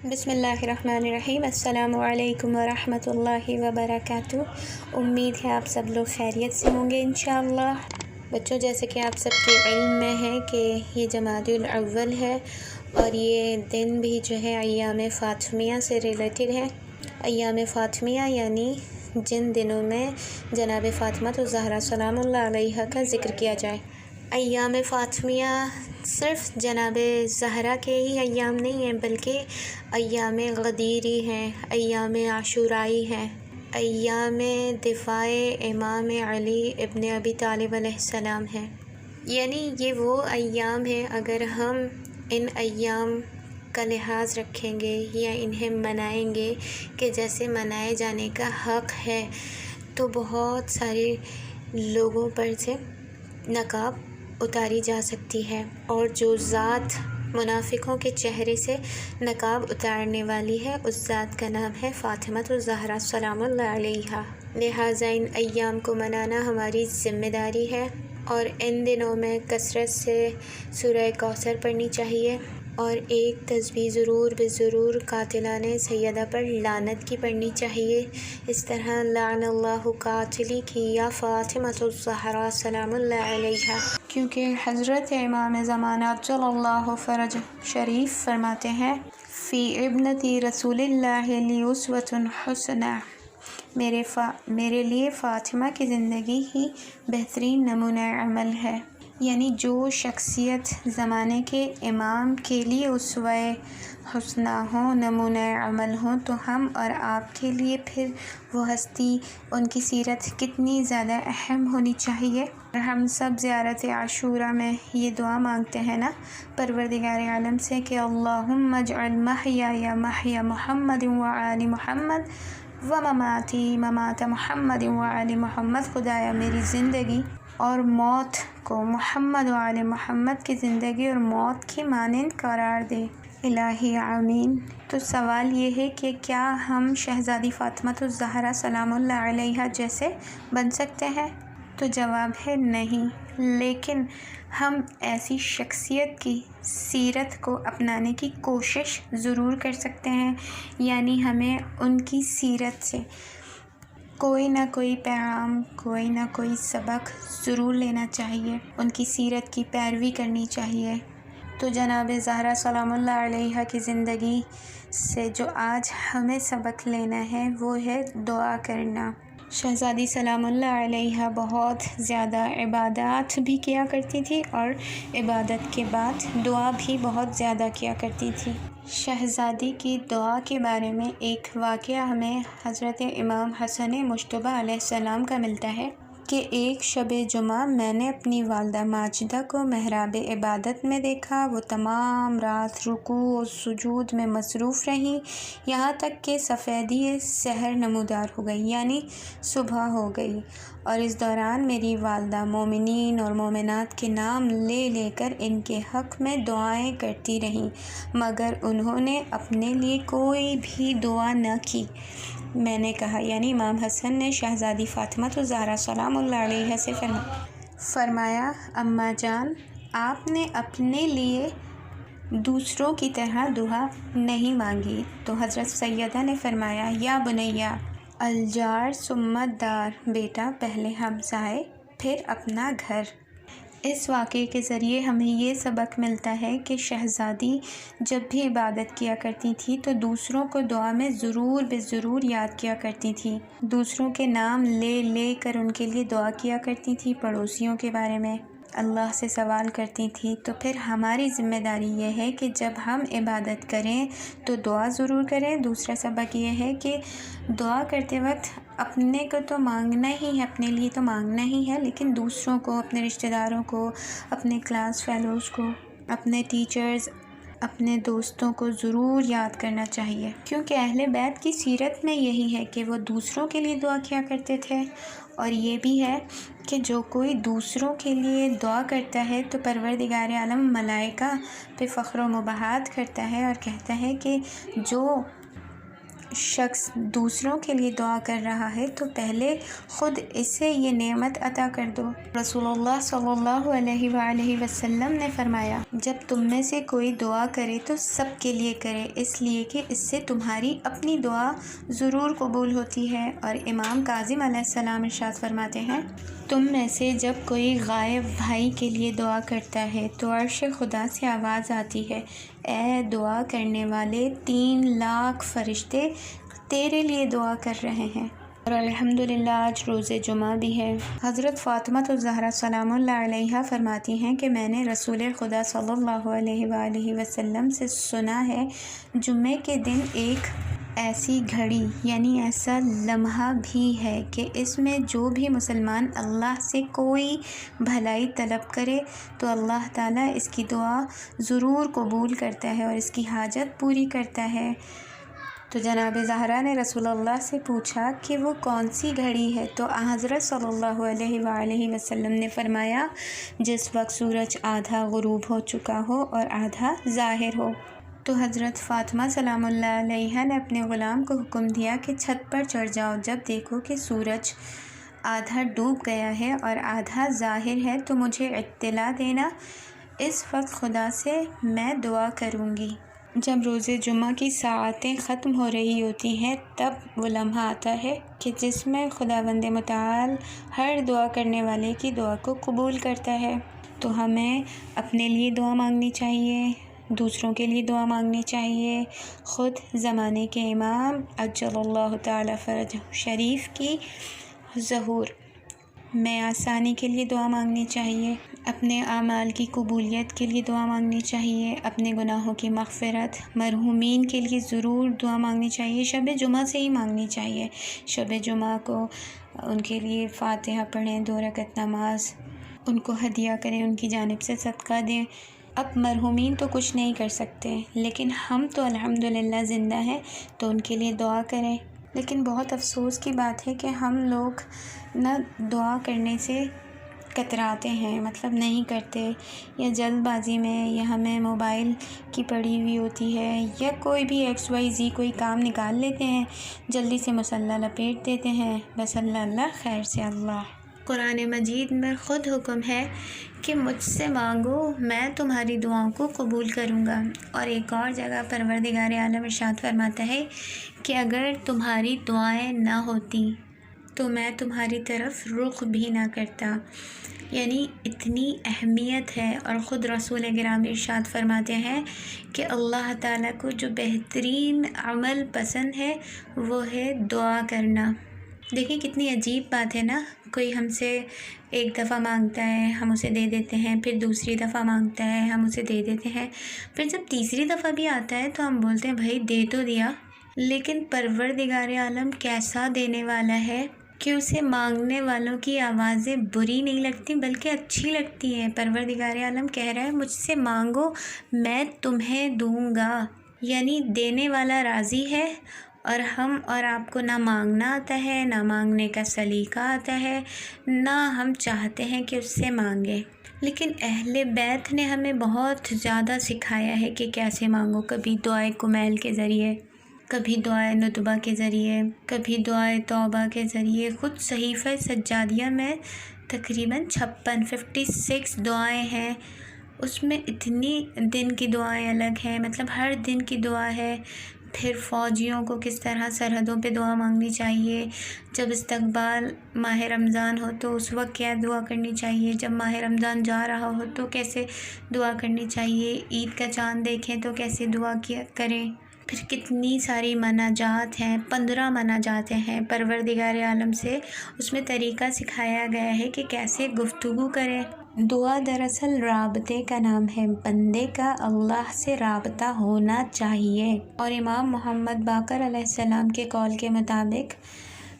بسم اللہ الرحمن الرحیم۔ السلام علیکم ورحمۃ اللہ وبرکاتہ۔ امید ہے آپ سب لوگ خیریت سے ہوں گے انشاءاللہ۔ بچوں، جیسے کہ آپ سب کے علم میں ہے کہ یہ جمادی الاول ہے اور یہ دن بھی جو ہے ایام فاطمیہ سے ریلیٹڈ ہے۔ ایام فاطمیہ یعنی جن دنوں میں جناب فاطمہ الزہرا سلام اللہ علیہا کا ذکر کیا جائے۔ ایام فاطمیہ صرف جناب زہرا کے ہی ایام نہیں ہیں، بلکہ ایام غدیری ہیں، ایام عاشورائی ہیں، ایام دفاع امام علی ابن ابی طالب علیہ السلام ہیں۔ یعنی یہ وہ ایام ہیں، اگر ہم ان ایام کا لحاظ رکھیں گے یا انہیں منائیں گے کہ جیسے منائے جانے کا حق ہے، تو بہت سارے لوگوں پر سے نقاب اتاری جا سکتی ہے، اور جو ذات منافقوں کے چہرے سے نقاب اتارنے والی ہے اس ذات کا نام ہے فاطمہ الزہرا سلام اللہ علیہا۔ لہٰذا ان ایام کو منانا ہماری ذمہ داری ہے، اور ان دنوں میں کثرت سے سورہ کوثر پڑھنی چاہیے، اور ایک تسبیح ضرور قاتلان سیدہ پر لعنت کی پڑھنی چاہیے۔ اس طرح لعن اللہ قاتلی کی یا فاطمہ الزہرا سلام اللہ علیہا، کیونکہ حضرت امام زمانہ عجل اللہ فرج شریف فرماتے ہیں فی ابنتی رسول اللہ لی اسوۃ حسنہ، میرے لیے فاطمہ کی زندگی ہی بہترین نمونہ عمل ہے۔ یعنی جو شخصیت زمانے کے امام کے لیے اسوہ حسنہ ہوں، نمونہ عمل ہوں، تو ہم اور آپ کے لیے پھر وہ ہستی، ان کی سیرت کتنی زیادہ اہم ہونی چاہیے۔ ہم سب زیارت عاشورہ میں یہ دعا مانگتے ہیں نا پروردگار عالم سے کہ اللہم اجعل محیایا محیا محمد وآل محمد ومماتی ممات محمد وآل محمد، خدایا میری زندگی اور موت کو محمد و آل محمد کی زندگی اور موت کی مانند قرار دے، الہی آمین۔ تو سوال یہ ہے کہ کیا ہم شہزادی فاطمہ الزہرا سلام اللہ علیہا جیسے بن سکتے ہیں؟ تو جواب ہے نہیں، لیکن ہم ایسی شخصیت کی سیرت کو اپنانے کی کوشش ضرور کر سکتے ہیں۔ یعنی ہمیں ان کی سیرت سے کوئی نہ کوئی پیغام، کوئی نہ کوئی سبق ضرور لینا چاہیے، ان کی سیرت کی پیروی کرنی چاہیے۔ تو جناب زہرا سلام اللہ علیہا کی زندگی سے جو آج ہمیں سبق لینا ہے وہ ہے دعا کرنا۔ شہزادی سلام اللہ علیہا بہت زیادہ عبادات بھی کیا کرتی تھی، اور عبادت کے بعد دعا بھی بہت زیادہ کیا کرتی تھی۔ شہزادی کی دعا کے بارے میں ایک واقعہ ہمیں حضرت امام حسن مجتبیٰ علیہ السلام کا ملتا ہے کہ ایک شب جمعہ میں نے اپنی والدہ ماجدہ کو محراب عبادت میں دیکھا۔ وہ تمام رات رکوع و سجود میں مصروف رہیں، یہاں تک کہ سفیدی سحر نمودار ہو گئی، یعنی صبح ہو گئی، اور اس دوران میری والدہ مومنین اور مومنات کے نام لے لے کر ان کے حق میں دعائیں کرتی رہیں، مگر انہوں نے اپنے لیے کوئی بھی دعا نہ کی۔ میں نے کہا، یعنی امام حسن نے شہزادی فاطمہ الزہرا سلام اللہ علیہا سے فرمایا، اماں جان، آپ نے اپنے لیے دوسروں کی طرح دعا نہیں مانگی۔ تو حضرت سیدہ نے فرمایا، یا بنیا الجار ثم الدار، بیٹا پہلے ہمسائے پھر اپنا گھر۔ اس واقعے کے ذریعے ہمیں یہ سبق ملتا ہے کہ شہزادی جب بھی عبادت کیا کرتی تھی تو دوسروں کو دعا میں ضرور یاد کیا کرتی تھی، دوسروں کے نام لے لے کر ان کے لیے دعا کیا کرتی تھی، پڑوسیوں کے بارے میں اللہ سے سوال کرتی تھی۔ تو پھر ہماری ذمہ داری یہ ہے کہ جب ہم عبادت کریں تو دعا ضرور کریں۔ دوسرا سبق یہ ہے کہ دعا کرتے وقت اپنے کو تو مانگنا ہی ہے، اپنے لیے تو مانگنا ہی ہے، لیکن دوسروں کو، اپنے رشتہ داروں کو، اپنے کلاس فیلوز کو، اپنے ٹیچرز، اپنے دوستوں کو ضرور یاد کرنا چاہیے، کیونکہ اہل بیت کی سیرت میں یہی ہے کہ وہ دوسروں کے لیے دعا کیا کرتے تھے۔ اور یہ بھی ہے کہ جو کوئی دوسروں کے لیے دعا کرتا ہے تو پروردگار عالم ملائکہ پہ فخر و مباحات کرتا ہے اور کہتا ہے کہ جو شخص دوسروں کے لیے دعا کر رہا ہے تو پہلے خود اسے یہ نعمت عطا کر دو۔ رسول اللہ صلی اللہ علیہ وآلہ وسلم نے فرمایا، جب تم میں سے کوئی دعا کرے تو سب کے لیے کرے، اس لیے کہ اس سے تمہاری اپنی دعا ضرور قبول ہوتی ہے۔ اور امام کاظم علیہ السلام ارشاد فرماتے ہیں، تم میں سے جب کوئی غائب بھائی کے لیے دعا کرتا ہے تو عرش خدا سے آواز آتی ہے، اے دعا کرنے والے، 3 لاکھ فرشتے تیرے لیے دعا کر رہے ہیں۔ اور الحمدللہ آج روز جمعہ بھی ہے۔ حضرت فاطمہ الزہرا سلام اللہ علیہا فرماتی ہیں کہ میں نے رسول خدا صلی اللہ علیہ وآلہ وسلم سے سنا ہے، جمعے کے دن ایک ایسی گھڑی یعنی ایسا لمحہ بھی ہے کہ اس میں جو بھی مسلمان اللہ سے کوئی بھلائی طلب کرے تو اللہ تعالیٰ اس کی دعا ضرور قبول کرتا ہے اور اس کی حاجت پوری کرتا ہے۔ تو جناب زہرا نے رسول اللہ سے پوچھا کہ وہ کون سی گھڑی ہے، تو حضرت صلی اللہ علیہ وآلہ وسلم نے فرمایا، جس وقت سورج آدھا غروب ہو چکا ہو اور آدھا ظاہر ہو۔ تو حضرت فاطمہ سلام اللہ علیہا نے اپنے غلام کو حکم دیا کہ چھت پر چڑھ جاؤ، جب دیکھو کہ سورج آدھا ڈوب گیا ہے اور آدھا ظاہر ہے تو مجھے اطلاع دینا، اس وقت خدا سے میں دعا کروں گی۔ جب روز جمعہ کی ساعتیں ختم ہو رہی ہوتی ہیں تب وہ لمحہ آتا ہے کہ جس میں خداوند متعال ہر دعا کرنے والے کی دعا کو قبول کرتا ہے۔ تو ہمیں اپنے لیے دعا مانگنی چاہیے، دوسروں کے لیے دعا مانگنی چاہیے، خود زمانے کے امام عجل اللہ تعالی فرجہ شریف کی ظہور میں آسانی کے لیے دعا مانگنی چاہیے، اپنے اعمال کی قبولیت کے لیے دعا مانگنی چاہیے، اپنے گناہوں کی مغفرت، مرحومین کے لیے ضرور دعا مانگنی چاہیے، شب جمعہ سے ہی مانگنی چاہیے۔ شب جمعہ کو ان کے لیے فاتحہ پڑھیں، 2 رکعت نماز ان کو ہدیہ کریں، ان کی جانب سے صدقہ دیں۔ اب مرحومین تو کچھ نہیں کر سکتے لیکن ہم تو الحمدللہ زندہ ہیں تو ان کے لیے دعا کریں۔ لیکن بہت افسوس کی بات ہے کہ ہم لوگ نہ دعا کرنے سے کتراتے ہیں، مطلب نہیں کرتے، یا جلد بازی میں، یا ہمیں موبائل کی پڑی ہوئی ہوتی ہے، یا کوئی بھی XYZ کوئی کام نکال لیتے ہیں، جلدی سے مصلی لپیٹ دیتے ہیں، بس اللہ خیر سے اللہ۔ قرآن مجید میں خود حکم ہے کہ مجھ سے مانگو میں تمہاری دعاؤں کو قبول کروں گا، اور ایک اور جگہ پروردگار عالم ارشاد فرماتا ہے کہ اگر تمہاری دعائیں نہ ہوتی تو میں تمہاری طرف رخ بھی نہ کرتا۔ یعنی اتنی اہمیت ہے، اور خود رسول کرام ارشاد فرماتے ہیں کہ اللہ تعالیٰ کو جو بہترین عمل پسند ہے وہ ہے دعا کرنا۔ دیکھیں کتنی عجیب بات ہے نا، کوئی ہم سے ایک دفعہ مانگتا ہے ہم اسے دے دیتے ہیں، پھر دوسری دفعہ مانگتا ہے ہم اسے دے دیتے ہیں، پھر جب تیسری دفعہ بھی آتا ہے تو ہم بولتے ہیں بھائی دے تو دیا۔ لیکن پروردگار عالم کیسا دینے والا ہے کہ اسے مانگنے والوں کی آوازیں بری نہیں لگتی بلکہ اچھی لگتی ہیں۔ پروردگار عالم کہہ رہا ہے مجھ سے مانگو میں تمہیں دوں گا، یعنی دینے والا راضی ہے، اور ہم اور آپ کو نہ مانگنا آتا ہے، نہ مانگنے کا سلیقہ آتا ہے، نہ ہم چاہتے ہیں کہ اس سے مانگیں۔ لیکن اہل بیت نے ہمیں بہت زیادہ سکھایا ہے کہ کیسے مانگو، کبھی دعائے کمیل کے ذریعے، کبھی دعائے ندبہ کے ذریعے، کبھی دعائے توبہ کے ذریعے۔ خود صحیفہ سجادیہ میں تقریباً 56 دعائیں ہیں، اس میں اتنی دن کی دعائیں الگ ہیں، مطلب ہر دن کی دعا ہے۔ پھر فوجیوں کو کس طرح سرحدوں پہ دعا مانگنی چاہیے، جب استقبال ماہ رمضان ہو تو اس وقت کیا دعا کرنی چاہیے، جب ماہ رمضان جا رہا ہو تو کیسے دعا کرنی چاہیے، عید کا چاند دیکھیں تو کیسے دعا کریں۔ پھر کتنی ساری مناجات ہیں، 15 مناجات ہیں پروردگار عالم سے، اس میں طریقہ سکھایا گیا ہے کہ کیسے گفتگو کریں۔ دعا دراصل رابطے کا نام ہے، بندے کا اللہ سے رابطہ ہونا چاہیے۔ اور امام محمد باقر علیہ السلام کے قول کے مطابق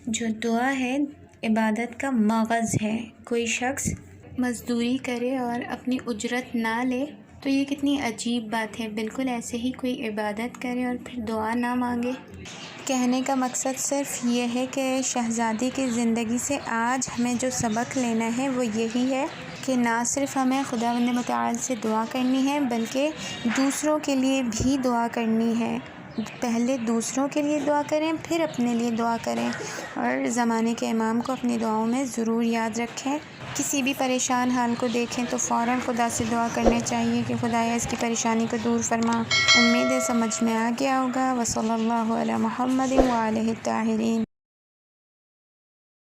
جو دعا ہے عبادت کا مغز ہے۔ کوئی شخص مزدوری کرے اور اپنی اجرت نہ لے تو یہ کتنی عجیب بات ہے، بالکل ایسے ہی کوئی عبادت کرے اور پھر دعا نہ مانگے۔ کہنے کا مقصد صرف یہ ہے کہ شہزادی کی زندگی سے آج ہمیں جو سبق لینا ہے وہ یہی ہے کہ نہ صرف ہمیں خداوند متعال سے دعا کرنی ہے بلکہ دوسروں کے لیے بھی دعا کرنی ہے۔ پہلے دوسروں کے لیے دعا کریں، پھر اپنے لیے دعا کریں، اور زمانے کے امام کو اپنی دعاؤں میں ضرور یاد رکھیں۔ کسی بھی پریشان حال کو دیکھیں تو فوراً خدا سے دعا کرنے چاہیے کہ خدایا اس کی پریشانی کو دور فرما۔ امید ہے سمجھ میں آ گیا ہوگا۔ وصلی اللہ علی محمد وآلہ الطاہرین۔